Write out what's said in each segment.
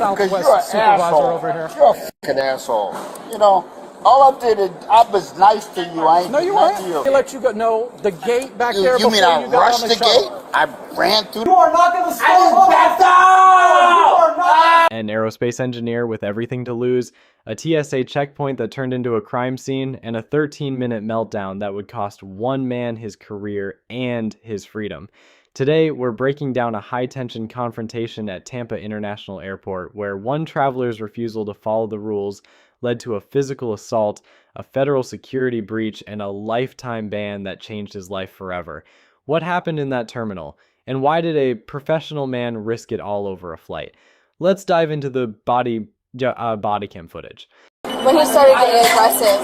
Southwest you're an supervisor asshole. over here. You're a fucking asshole. You know, all I did is I was nice to you. I ain't No, you did nothing weren't. to you. They let you go. No, the gate back there You before mean I you got rushed on the the shuttle. gate? I ran through. You are not going to stay An aerospace engineer with everything to lose, a TSA checkpoint that turned into a crime scene, and a 13-minute meltdown that would cost one man his career and his freedom. Today, we're breaking down a high-tension confrontation at Tampa International Airport where one traveler's refusal to follow the rules led to a physical assault, a federal security breach, and a lifetime ban that changed his life forever. What happened in that terminal? And why did a professional man risk it all over a flight? Let's dive into the body cam footage. When he started getting aggressive,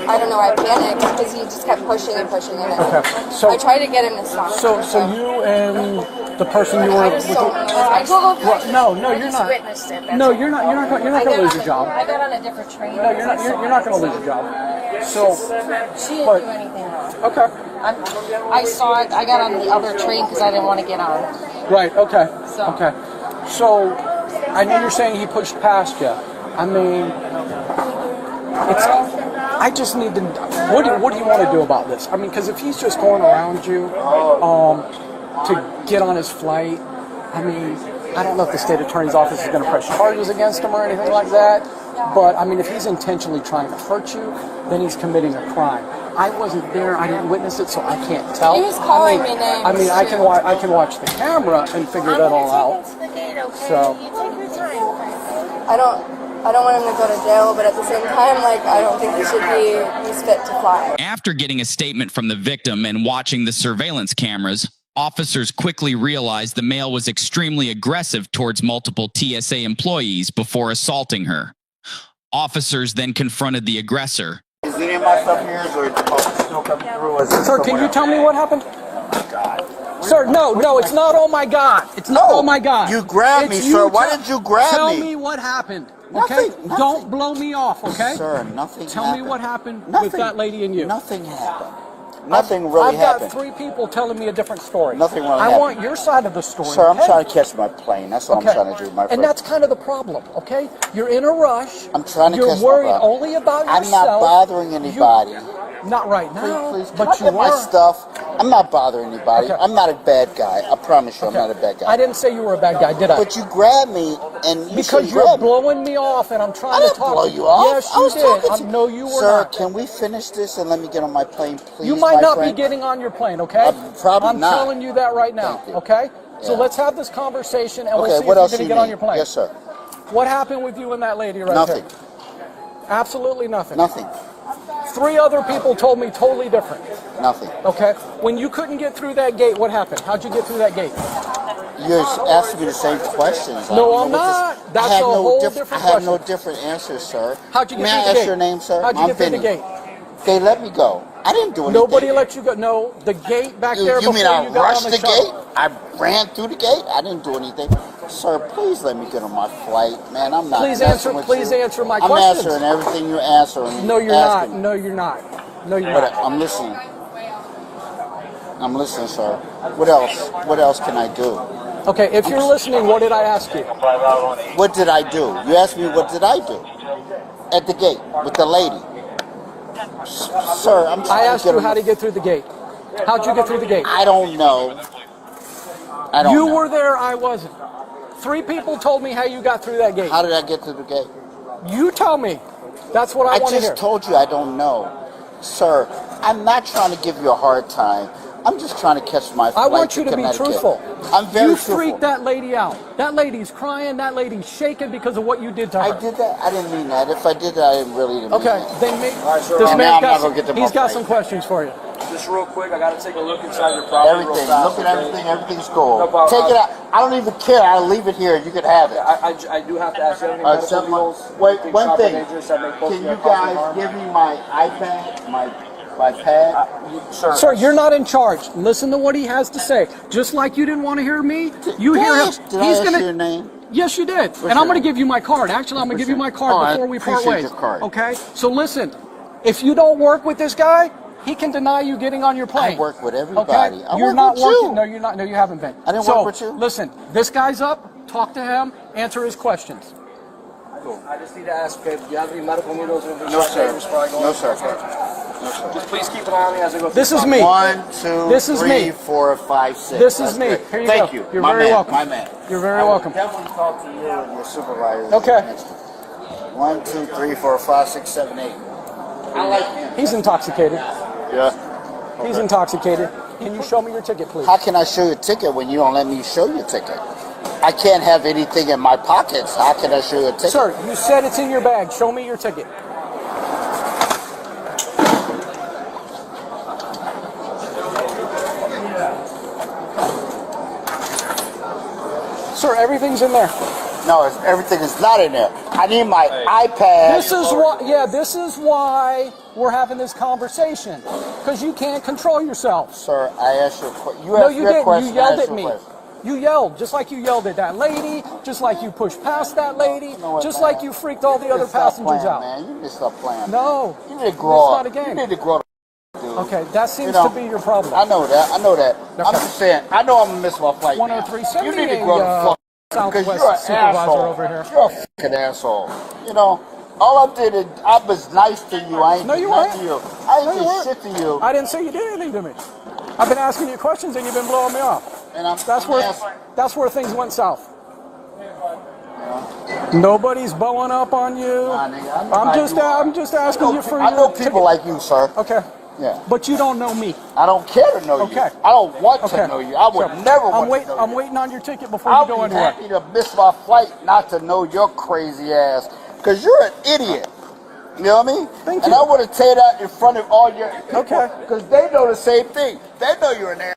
I don't know, I panicked because he just kept pushing and pushing and Okay, so I tried to get him to stop. So you and the person you were I just don't know. I Googled it. No, you're not. Witnessed it. No, you're not. You're not going to lose your job. I got on a different train. No, you're not. You're not going to lose your job. So She didn't do anything wrong. okay, I saw it. I got on the other train because I didn't want to get on. right. Okay. So. Okay. So I know you're saying he pushed past you. I mean, I just need to. What do you want to do about this? I mean, because if he's just going around you to get on his flight, I mean, I don't know if the state attorney's office is going to press charges against him or anything like that. But I mean, if he's intentionally trying to hurt you, then he's committing a crime. I wasn't there. I didn't witness it, so I can't tell. He was calling me names. I mean, I can watch the camera and figure that all out. So. I don't want him to go to jail, but at the same time, like, I don't think he's fit to fly. After getting a statement from the victim and watching the surveillance cameras, officers quickly realized the male was extremely aggressive towards multiple TSA employees before assaulting her. Officers then confronted the aggressor. Is any of my stuff here, or is it still coming through? Sir, can you tell me what happened? Sir, no, it's not. Oh my God! It's not. Oh my God! You grabbed me, sir. Why did you grab me? Tell me what happened. Okay, Nothing. Don't blow me off. Okay, Sir, nothing. Tell happened. me what happened Nothing. with that lady and you. Nothing happened. Nothing really I've happened. got 3 people telling me a different story. Nothing really I happened. want your side of the story. Sir, I'm okay? trying to catch my plane. That's all I'm trying to do, my friend. And that's kind of the problem, okay? You're in a rush. I'm trying to You're catch my worried breath. only about yourself. I'm not bothering anybody. Not right now, Please, but can I you get my were. stuff? I'm not bothering anybody. Okay. I'm not a bad guy. I promise you, I'm not a bad guy. I didn't say you were a bad guy, did I? But you grabbed me, and you Because should you're grab me. blowing me off, and I'm trying I to didn't talk. blow you off. Yes, I was you talking did. to you. No, you were Sir, not. can we finish this and let me get on my plane, please? You might my not friend? be getting on your plane, okay? Probably I'm not. telling you that right now, Thank you. okay? So Yeah. let's have this conversation, and we'll Okay, see if what you're else going to you get on need? your plane. Yes, sir. What happened with you and that lady right Nothing. there? Absolutely nothing. Nothing. 3 other people told me totally different. Nothing. Okay. When you couldn't get through that gate, what happened? How'd you get through that gate? You're asking me the same questions. No, I'm not. That's a whole different I have no question. different answers, sir. How'd you get May through I the ask gate? your name, sir? How'd you I'm get through the Vinny. gate? They let me go. I didn't do anything. Nobody let you go. No, the gate back there You before mean I you got rushed on the the shuttle. gate? I ran through the gate? I didn't do anything. Sir, please let me get on my flight. Man, I'm not Please messing answer. with Please you. answer my I'm questions. answering everything you're answering. No, you're not. asking me. No, you're not. No, you're But not. I'm listening. I'm listening, sir. What else? What else can I do? Okay, if you're listening, what did I ask you? What did I do? You asked me what did I do? At the gate with the lady. Sir, I'm trying I asked to get you how to get through the gate. How'd you get through the gate? I don't know. I don't know. You were there, I wasn't. 3 people told me how you got through that gate. How did I get through the gate? You tell me. That's what I I want to just hear. told you I don't know. Sir, I'm not trying to give you a hard time. I'm just trying to catch my flight I want you to be Connecticut. truthful. I'm very You truthful. freaked that lady out. That lady's crying. That lady's shaking because of what you did to her. I did that? I didn't mean that. If I did that, I didn't really mean Okay, that. then make, right, sir. this And man now I'm got not some, gonna get to he's my got plate. some questions for you. Just real quick, I got to take a look inside your property real Everything. fast. Look at okay? everything. Everything's cool. No problem. Take it out. I don't even care. I'll leave it here. You can have it. I do have to ask you, Wait, one thing. Can you guys guys give me my iPad, my pad? Sir, you're not in charge. Listen to what he has to say. Just like you didn't want to hear me, you Did hear I him. ask- Did I He's ask gonna. your name? Yes, you did. What's And I'm your going to name? give you my card. Actually, I'm going to give you my card Oh, I before we part appreciate ways. your card. Okay? So listen, if you don't work with this guy, he can deny you getting on your plane. I work with everybody. Okay? I you're work not with working. you. No, you're not. No, you haven't been. I didn't so, work with you. Listen, this guy's up. talk to him, answer his questions. Cool. I just need to ask, okay, do you have any medical needles or No, sir. No, sir. Just please keep an eye on me as I go through. This is me. 1, 2, This is 3, me. 4, 5, 6. This is That's me. good. Here you Thank go. you. You're My very man, welcome. My man. You're very I will welcome. definitely talk to you and your supervisor. Okay. Next time. 1, 2, 3, 4, 5, 6, 7, 8. I like him. He's intoxicated. Yeah. He's intoxicated. Can you show me your ticket, please? How can I show you a ticket when you don't let me show you a ticket? I can't have anything in my pockets. How can I show you a ticket? Sir, you said it's in your bag. Show me your ticket. Sir, everything's in there. No, everything is not in there. I need my iPad. This is why. Yeah, this is why we're having this conversation, because you can't control yourself. Sir, I asked you a question. You No, asked you your didn't. question. You yelled I asked at you a me. question. You yelled, just like you yelled at that lady, just like you pushed past that lady, You know what, just man? like you freaked all the You other need to stop passengers playing, out. Man. You need to stop playing. No, You need to grow it's up. not a game. You need to grow up, dude. Okay, that seems You know, to be your problem. I know that. I know that. I'm Okay. just saying. I know I'm gonna miss my flight. 103, now. send You me need to a, grow the fuck. Because Southwest you're an supervisor asshole. over here. You're a fucking asshole. You know, all I did is I was nice to you. I ain't No, did you nothing weren't. to you. I No, ain't you did weren't. shit to you. I didn't say you did anything to me. I've been asking you questions and you've been blowing me off. And I'm That's where things went south. Nobody's bowing up on you. Nah, nigga, I know how you are. I'm just asking you for I know your people ticket. like you, sir. Okay. Yeah. But you don't know me. I don't care to know Okay. you. I don't want Okay. to know you. I would So, never want to know I'm you. waiting on your ticket before I'll you go be anywhere. happy to miss my flight not to know your crazy ass. Because you're an idiot. You know what I mean? Thank and you. I want to tell that in front of all your people. Okay. Because they know the same thing. They know you're an ass.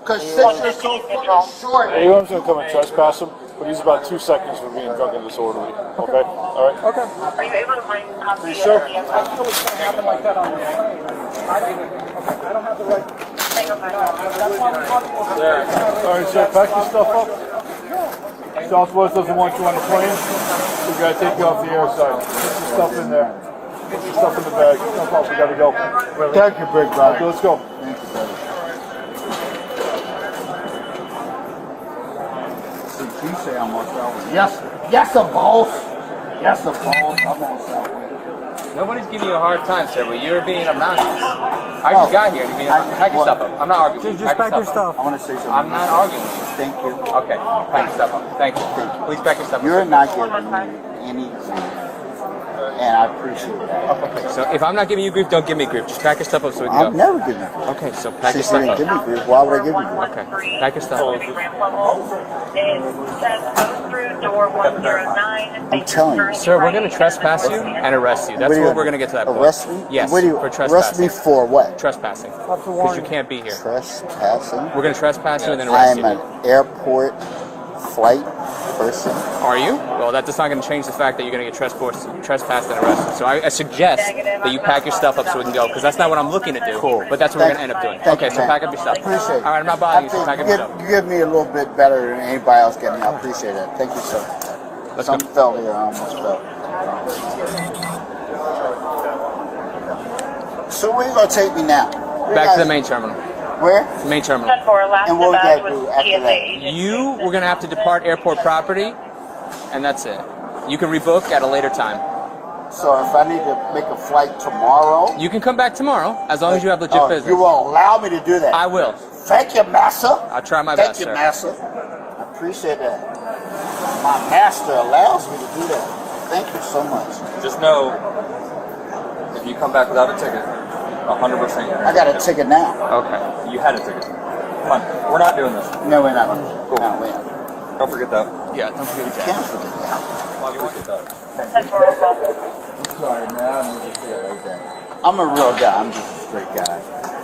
Because since you're so fucking short. AUM's going to come and trespass him, but he's about 2 seconds for being drunk and disorderly. Okay? All right? Okay. Are you able to bring Are you sure? I feel it's going to happen like that on your plane. I don't have the right. That's why we talked about All right, sir, pack your stuff up. Southwest doesn't want you on the plane, so we got to take you off the air side. Put your stuff in there. Put your stuff in the bag. Stuff off, we got to go. Thank you, big brother. Okay, let's go. Thank you, brother. You say I'm on Southwest. Yes, a boss. Yes, a boss. I'm on Southwest. Nobody's giving you a hard time, sir, but you're being obnoxious. I just got here. Pack your stuff up. I'm not arguing. Just pack your stuff. I want to say something. I'm not arguing with you. Thank you. Okay, pack your stuff up. Thank you. Please pack your stuff up. You're not giving me any grief, and I appreciate that. Okay, so if I'm not giving you grief, don't give me grief. Just pack your stuff up so we can I'm go. never giving you grief. Okay, so pack your Since you stuff didn't up. give me grief, why would I give you grief? Okay, pack your stuff up. ramp level? It says go through door 109. I'm telling you. Sir, we're going to trespass you and arrest you. That's What are you what we're going to get to that point. Arrest me? Yes, What do you for arrest me trespassing. for? What? Trespassing. Have to Because warn you you. can't be here. Trespassing. We're going to trespass you and then I arrest am you. an airport flight person. Are you? Well, that's not going to change the fact that you're going to get trespassed and arrested. So I suggest that you pack your stuff up so we can go, because that's not what I'm looking to do. Cool. But that's what we're going to end up doing. Thank Okay, you, so man. pack up your stuff. Appreciate it. All right, I'm not bothering you, so pack up your stuff. You give me a little bit better than anybody else getting me. I appreciate it. Thank you, sir. Let's Something go. fell here. I almost fell. So where you gonna take me now? Back to the main terminal. Where? Main terminal. 10-4, last And what we dispatch gotta do was after TSA that? agent. You, we're going to have to depart airport property, and that's it. You can rebook at a later time. So if I need to make a flight tomorrow, You can come back tomorrow, as long as you have legit business. you won't allow me to do that. I will. Thank you, master. I'll try my Thank best, you, sir. master. I appreciate that. My master allows me to do that. Thank you so much. Just know, if you come back without a ticket, 100% I got a ticket now. Okay, you had a ticket. Come on, we're not doing this. No, we're not. Cool. No, we're not. Don't forget that. Yeah, don't forget your Can't jacket. forget that. Well, you won't get that. 10-4, I'm sorry, man. I don't need to say it like that. I'm a real guy. I'm just a straight guy.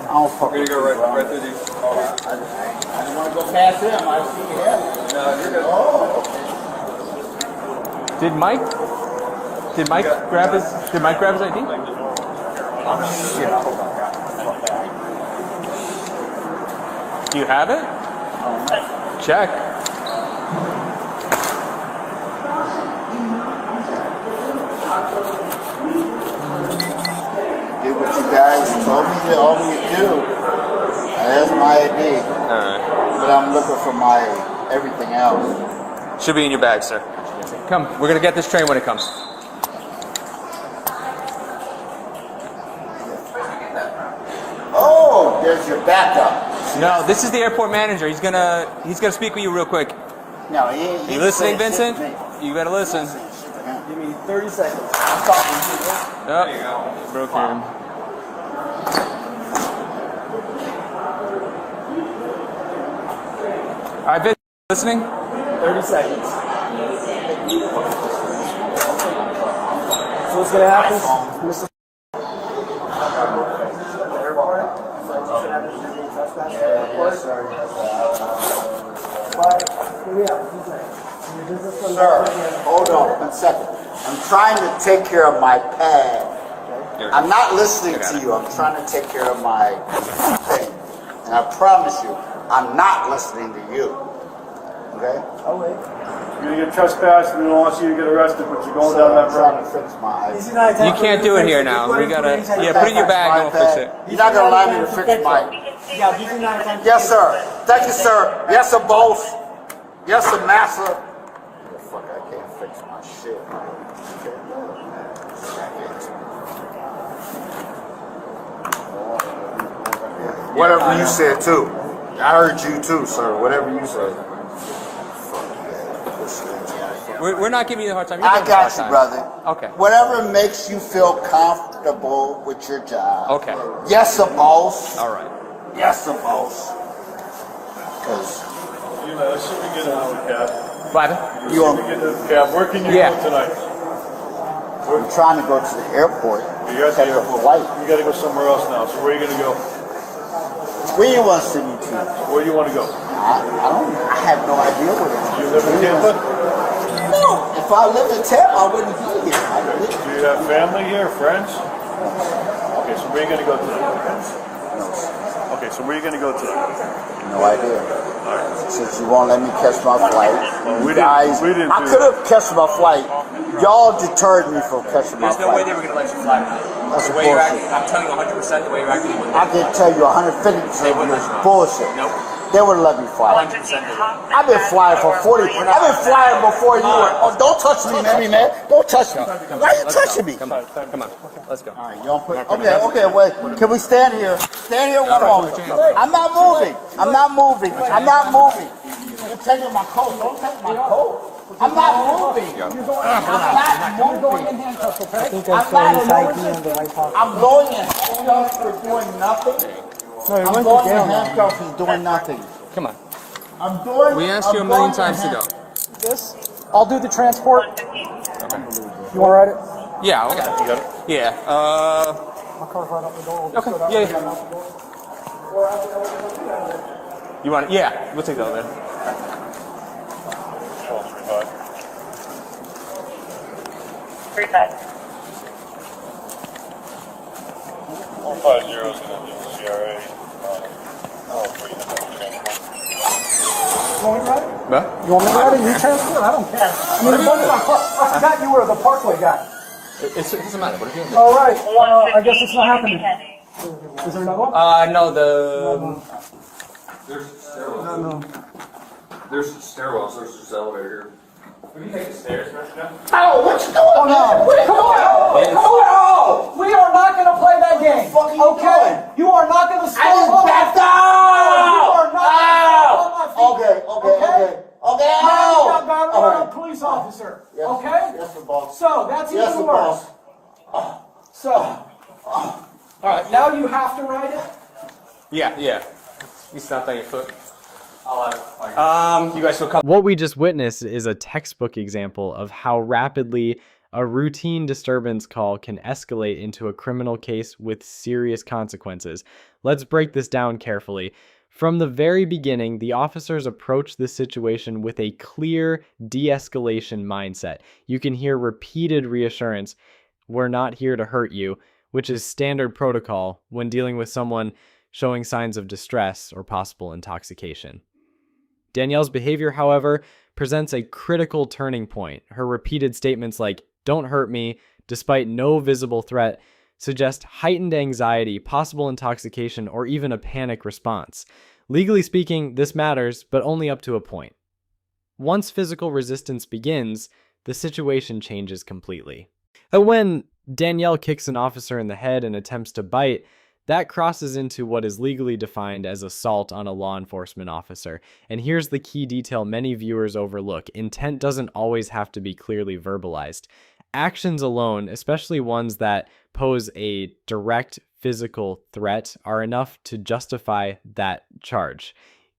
I don't fuck We're with gonna go people. right through these. I don't want to go past him. I see him. No, you're good. Oh, okay. Did Mike grab his ID? Do you have it? Check. Did what you guys told me to all me to do. That's my ID. Alright. But I'm looking for my everything else. Should be in your bag, sir. Come, we're gonna get this train when it comes. Oh, there's your backup. No, this is the airport manager. He's gonna speak with you real quick. No, You listening, Vincent? You better listen. Give me 30 seconds. I'm talking to you. Oh, there you go. Broke him. All right, Vincent, listening? 30 seconds. So what's gonna happen, Mr. Sir, hold on 1 second. I'm trying to take care of my pad. I'm not listening to you. I'm trying to take care of my thing. And I promise you, I'm not listening to you. Okay? Oh wait. You're gonna get trespassed, we don't want you to get arrested, but you're going down that I'm trying road. to fix my eyes. You can't do it here now. We gotta. Yeah, put it in your bag and we'll fix it. You're not gonna allow me to fix my. Yeah, these are not time. Yes, sir. Thank you, sir. Yes, sir, boss. Yes, sir, master. Fuck, I can't fix my shit. Whatever you said too. I heard you too, sir. Whatever you said. We're not giving you a hard time. You're I giving us a got hard you, time. brother. Okay. Whatever makes you feel comfortable with your job. Okay. Yes, sir, boss. All right. Yes, sir, boss. Because You know, should we get out of the cab? What happened? you Should we get in the cab? Where can you Yeah. go tonight? I'm trying to go to the airport. You're at the Catch a airport. flight. You gotta go somewhere else now. So where are you gonna go? Where you want to send me to? Where do you want to go? I have no idea where it You is. live in Tampa? No, if I lived in Tampa, I wouldn't be here. Do you have family here, friends? Okay, so where are you gonna go tonight? Okay, so where are you gonna go tonight? No idea. Since you won't let me catch my flight, we you guys, didn't I do could have catch my flight. Y'all deterred me from catching my There's no way flight. they were gonna let you fly now. That's The way you're bullshit. acting, I'm telling you 100% the way you're acting. They wouldn't. I can tell you 150% of this bullshit. Nope. They would have let me fly. 100% they would. I've been flying for 40. I've been flying before you were. Oh, don't touch me, man. Don't touch me. Why are you touching me? Come on. Let's go. All right, y'all put. Okay, wait. Can we stand here? Stand here one moment. I'm not moving. I'm not moving. I'm not moving. You're taking my coat. Don't take my coat. I'm not moving. I'm not moving. I think I saw his ID on the right pocket. I'm going in handcuffs for doing nothing. No, he I'm went going to in jail now. handcuffs for doing nothing. Come on. I'm doing. We asked you a million times to go. This, I'll do the transport. You want to ride it? Yeah. Okay. You got it. Yeah. My car's right out the door. Okay. Yeah. You want it? Yeah. We'll take that over. 35. All 5 zeros and then CRA. You want me to ride it? What? You want me to ride it? You transport? I don't care. I mean, it's only my car. I forgot you were the Parkway guy. It doesn't matter. What are you doing? All right. I guess it's not happening. Is there another one? No, the. There's stairwells. There's stairwells. There's this elevator here. We can take the stairs, man. Oh, what you doing? Oh, no. Come on. We are not going to play that game. What the fuck are you Okay? You are not going to stay I just backed You are out. not going to Okay. Okay. Now you got battery on a police officer. Yes. Okay? Yes, sir, boss. So that's Yes, even sir, worse. boss. So, all right, now you have to ride it. Yeah. You stopped on your foot. You guys feel comfortable? What we just witnessed is a textbook example of how rapidly a routine disturbance call can escalate into a criminal case with serious consequences. Let's break this down carefully. From the very beginning, the officers approached this situation with a clear de-escalation mindset. You can hear repeated reassurance, "We're not here to hurt you," which is standard protocol when dealing with someone showing signs of distress or possible intoxication. Danielle's behavior, however, presents a critical turning point. Her repeated statements like, "Don't hurt me," despite no visible threat, suggest heightened anxiety, possible intoxication, or even a panic response. Legally speaking, this matters, but only up to a point. Once physical resistance begins, the situation changes completely. When Danielle kicks an officer in the head and attempts to bite, that crosses into what is legally defined as assault on a law enforcement officer. And here's the key detail many viewers overlook. Intent doesn't always have to be clearly verbalized. Actions alone, especially ones that pose a direct physical threat, are enough to justify that charge.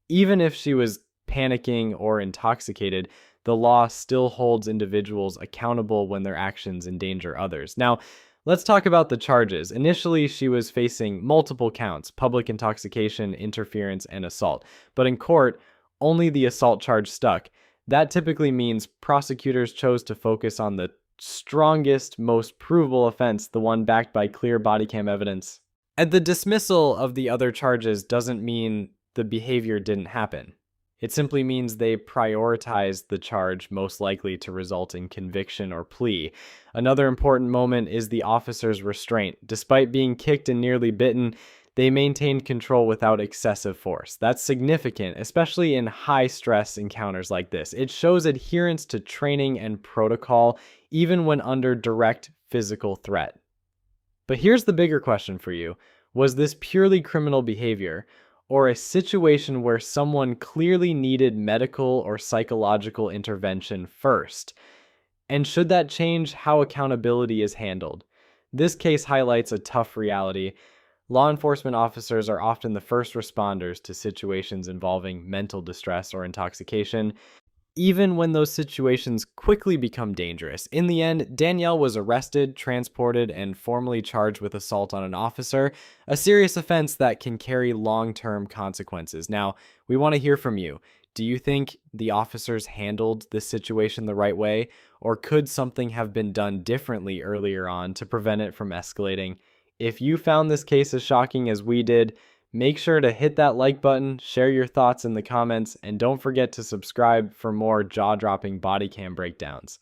Even if she was panicking or intoxicated, the law still holds individuals accountable when their actions endanger others. Now, let's talk about the charges. Initially, she was facing multiple counts: public intoxication, interference, and assault. But in court, only the assault charge stuck. That typically means prosecutors chose to focus on the strongest, most provable offense, the one backed by clear body cam evidence. And the dismissal of the other charges doesn't mean the behavior didn't happen. It simply means they prioritized the charge most likely to result in conviction or plea. Another important moment is the officer's restraint. Despite being kicked and nearly bitten, they maintained control without excessive force. That's significant, especially in high-stress encounters like this. It shows adherence to training and protocol, even when under direct physical threat. But here's the bigger question for you. Was this purely criminal behavior, or a situation where someone clearly needed medical or psychological intervention first? And should that change how accountability is handled? This case highlights a tough reality. Law enforcement officers are often the first responders to situations involving mental distress or intoxication, even when those situations quickly become dangerous. In the end, Danielle was arrested, transported, and formally charged with assault on an officer, a serious offense that can carry long-term consequences. Now, we want to hear from you. Do you think the officers handled this situation the right way, or could something have been done differently earlier on to prevent it from escalating? If you found this case as shocking as we did, make sure to hit that like button, share your thoughts in the comments, and don't forget to subscribe for more jaw-dropping body cam breakdowns.